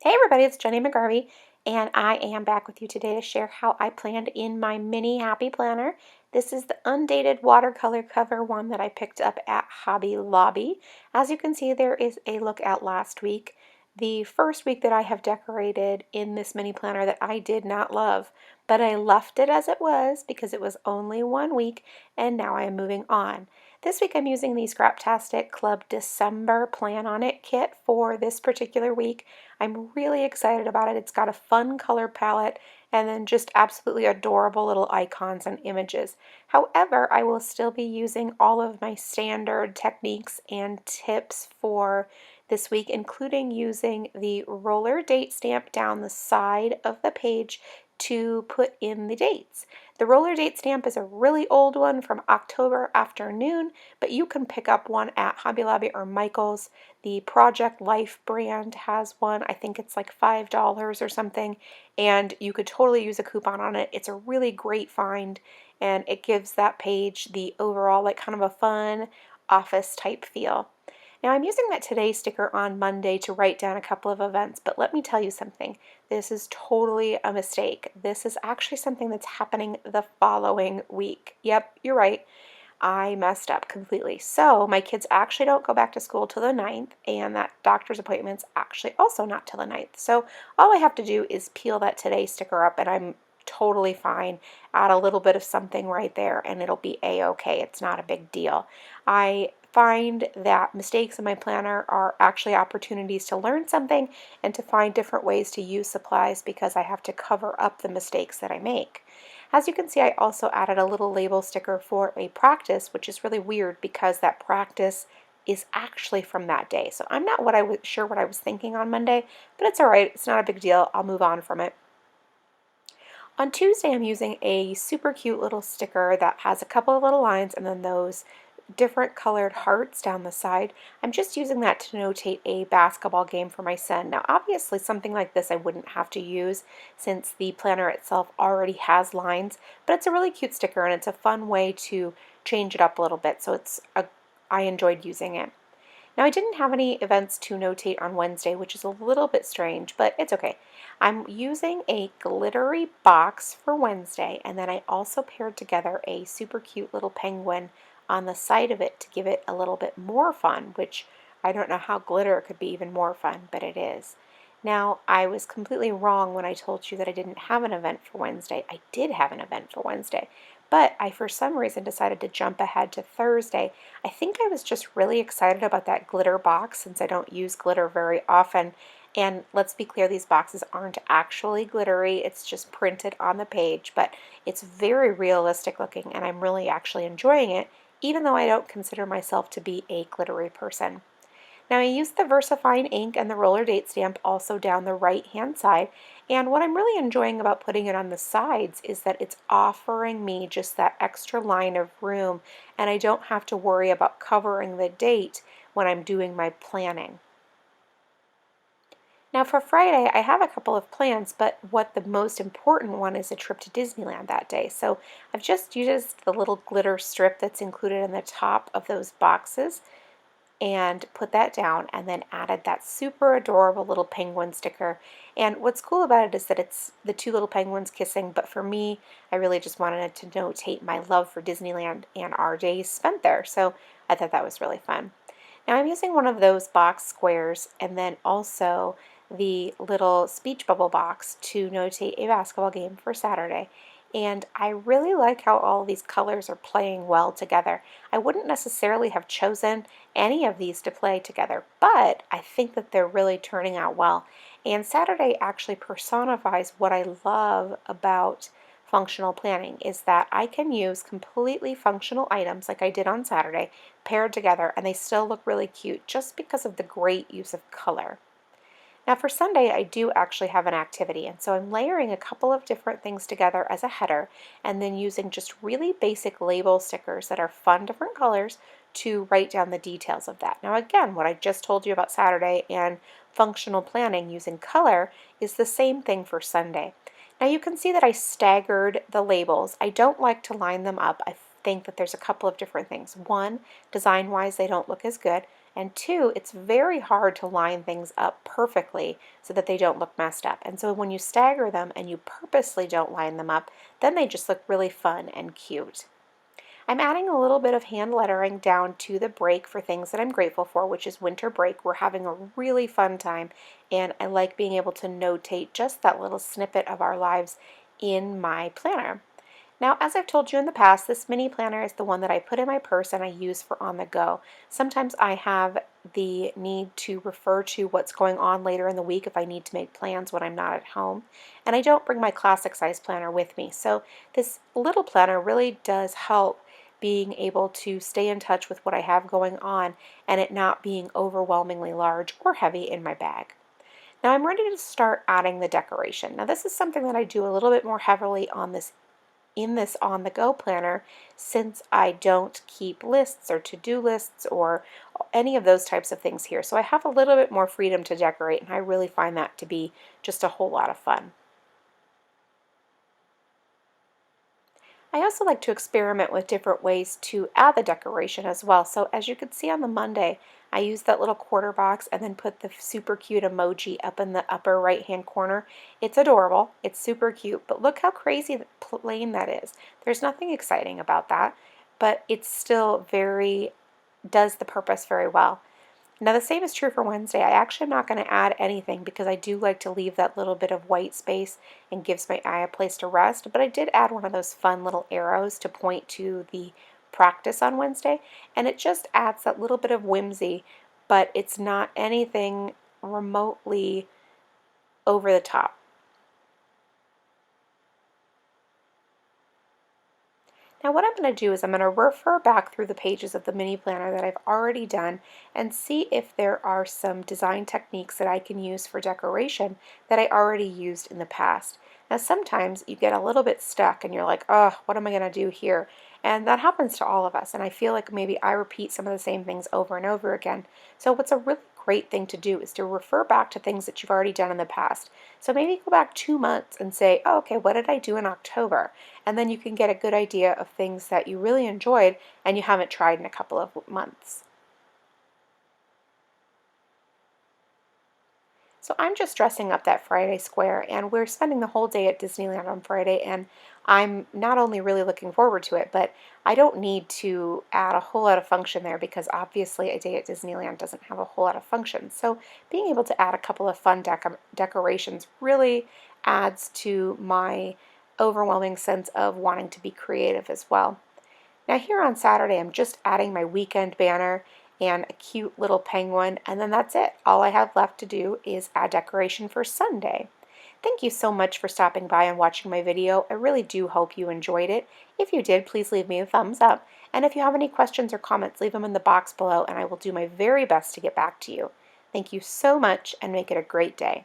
Hey everybody, it's Jenny McGarvey, and I am back with you today to share how I planned in my mini happy planner. This is the undated watercolor cover one that I picked up at Hobby Lobby. As you can see, there is a look at last week, the first week that I have decorated in this mini planner that I did not love, but I left it as it was because it was only 1 week, and now I am moving on. This week I'm using the Scraptastic Club December Plan On It kit for this particular week. I'm really excited about it. It's got a fun color palette and then just absolutely adorable little icons and images. However, I will still be using all of my standard techniques and tips for this week, including using the roller date stamp down the side of the page to put in the dates. The roller date stamp is a really old one from October afternoon, but you can pick up one at Hobby Lobby or Michael's. The Project Life brand has one. I think it's like $5 or something, and you could totally use a coupon on it. It's a really great find, and it gives that page the overall like kind of a fun office type feel. Now I'm using that Today sticker on Monday to write down a couple of events, but let me tell you something. This is totally a mistake. This is actually something that's happening the following week. Yep, you're right. I messed up completely. So my kids actually don't go back to school till the 9th, and that doctor's appointment's actually also not till the 9th. So all I have to do is peel that Today sticker up and I'm totally fine. Add a little bit of something right there and it'll be a-okay. It's not a big deal. I find that mistakes in my planner are actually opportunities to learn something and to find different ways to use supplies because I have to cover up the mistakes that I make. As you can see, I also added a little label sticker for a practice, which is really weird because that practice is actually from that day. So I'm not sure what I was thinking on Monday, but it's all right. It's not a big deal. I'll move on from it. On Tuesday, I'm using a super cute little sticker that has a couple of little lines and then those different colored hearts down the side. I'm just using that to notate a basketball game for my son. Now, obviously, something like this I wouldn't have to use since the planner itself already has lines, but it's a really cute sticker and it's a fun way to change it up a little bit, so I enjoyed using it. Now, I didn't have any events to notate on Wednesday, which is a little bit strange, but it's okay. I'm using a glittery box for Wednesday, and then I also paired together a super cute little penguin on the side of it to give it a little bit more fun, which I don't know how glitter could be even more fun, but it is. Now, I was completely wrong when I told you that I didn't have an event for Wednesday. I did have an event for Wednesday, but I, for some reason, decided to jump ahead to Thursday. I think I was just really excited about that glitter box since I don't use glitter very often. And let's be clear, these boxes aren't actually glittery. It's just printed on the page, but it's very realistic looking and I'm really actually enjoying it, even though I don't consider myself to be a glittery person. Now I used the VersaFine ink and the roller date stamp also down the right hand side, and what I'm really enjoying about putting it on the sides is that it's offering me just that extra line of room and I don't have to worry about covering the date when I'm doing my planning. Now for Friday, I have a couple of plans, but what the most important one is a trip to Disneyland that day. So I've just used the little glitter strip that's included in the top of those boxes and put that down and then added that super adorable little penguin sticker. And what's cool about it is that it's the two little penguins kissing, but for me, I really just wanted it to notate my love for Disneyland and our days spent there. So I thought that was really fun. Now I'm using one of those box squares and then also the little speech bubble box to notate a basketball game for Saturday. And I really like how all these colors are playing well together. I wouldn't necessarily have chosen any of these to play together, but I think that they're really turning out well. And Saturday actually personifies what I love about functional planning is that I can use completely functional items like I did on Saturday paired together and they still look really cute just because of the great use of color. Now for Sunday, I do actually have an activity, and so I'm layering a couple of different things together as a header and then using just really basic label stickers that are fun different colors to write down the details of that. Now again, what I just told you about Saturday and functional planning using color is the same thing for Sunday. Now you can see that I staggered the labels. I don't like to line them up. I think that there's a couple of different things. One, design-wise, they don't look as good. And two, it's very hard to line things up perfectly so that they don't look messed up. And so when you stagger them and you purposely don't line them up, then they just look really fun and cute. I'm adding a little bit of hand lettering down to the break for things that I'm grateful for, which is winter break. We're having a really fun time, and I like being able to notate just that little snippet of our lives in my planner. Now, as I've told you in the past, this mini planner is the one that I put in my purse and I use for on the go. Sometimes I have the need to refer to what's going on later in the week if I need to make plans when I'm not at home. And I don't bring my classic size planner with me. So this little planner really does help being able to stay in touch with what I have going on and it not being overwhelmingly large or heavy in my bag. Now I'm ready to start adding the decoration. Now this is something that I do a little bit more heavily on this on-the-go planner since I don't keep lists or to-do lists or any of those types of things here. So I have a little bit more freedom to decorate, and I really find that to be just a whole lot of fun. I also like to experiment with different ways to add the decoration as well. So as you can see on the Monday, I used that little quarter box and then put the super cute emoji up in the upper right hand corner. It's adorable, it's super cute, but look how crazy plain that is. There's nothing exciting about that, but it's still does the purpose very well. Now the same is true for Wednesday. I actually am not going to add anything because I do like to leave that little bit of white space and gives my eye a place to rest, but I did add one of those fun little arrows to point to the practice on Wednesday, and it just adds that little bit of whimsy, but it's not anything remotely over the top. Now what I'm going to do is I'm going to refer back through the pages of the mini planner that I've already done and see if there are some design techniques that I can use for decoration that I already used in the past. Now sometimes you get a little bit stuck and you're like, oh, what am I going to do here? And that happens to all of us, and I feel like maybe I repeat some of the same things over and over again. So what's a really great thing to do is to refer back to things that you've already done in the past. So maybe go back 2 months and say, oh, okay, what did I do in October? And then you can get a good idea of things that you really enjoyed and you haven't tried in a couple of months. So I'm just dressing up that Friday square, and we're spending the whole day at Disneyland on Friday, and I'm not only really looking forward to it, but I don't need to add a whole lot of function there because obviously a day at Disneyland doesn't have a whole lot of function. So being able to add a couple of fun decorations really adds to my overwhelming sense of wanting to be creative as well. Now here on Saturday, I'm just adding my weekend banner and a cute little penguin, and then that's it. All I have left to do is add decoration for Sunday. Thank you so much for stopping by and watching my video. I really do hope you enjoyed it. If you did, please leave me a thumbs up. And if you have any questions or comments, leave them in the box below and I will do my very best to get back to you. Thank you so much and make it a great day.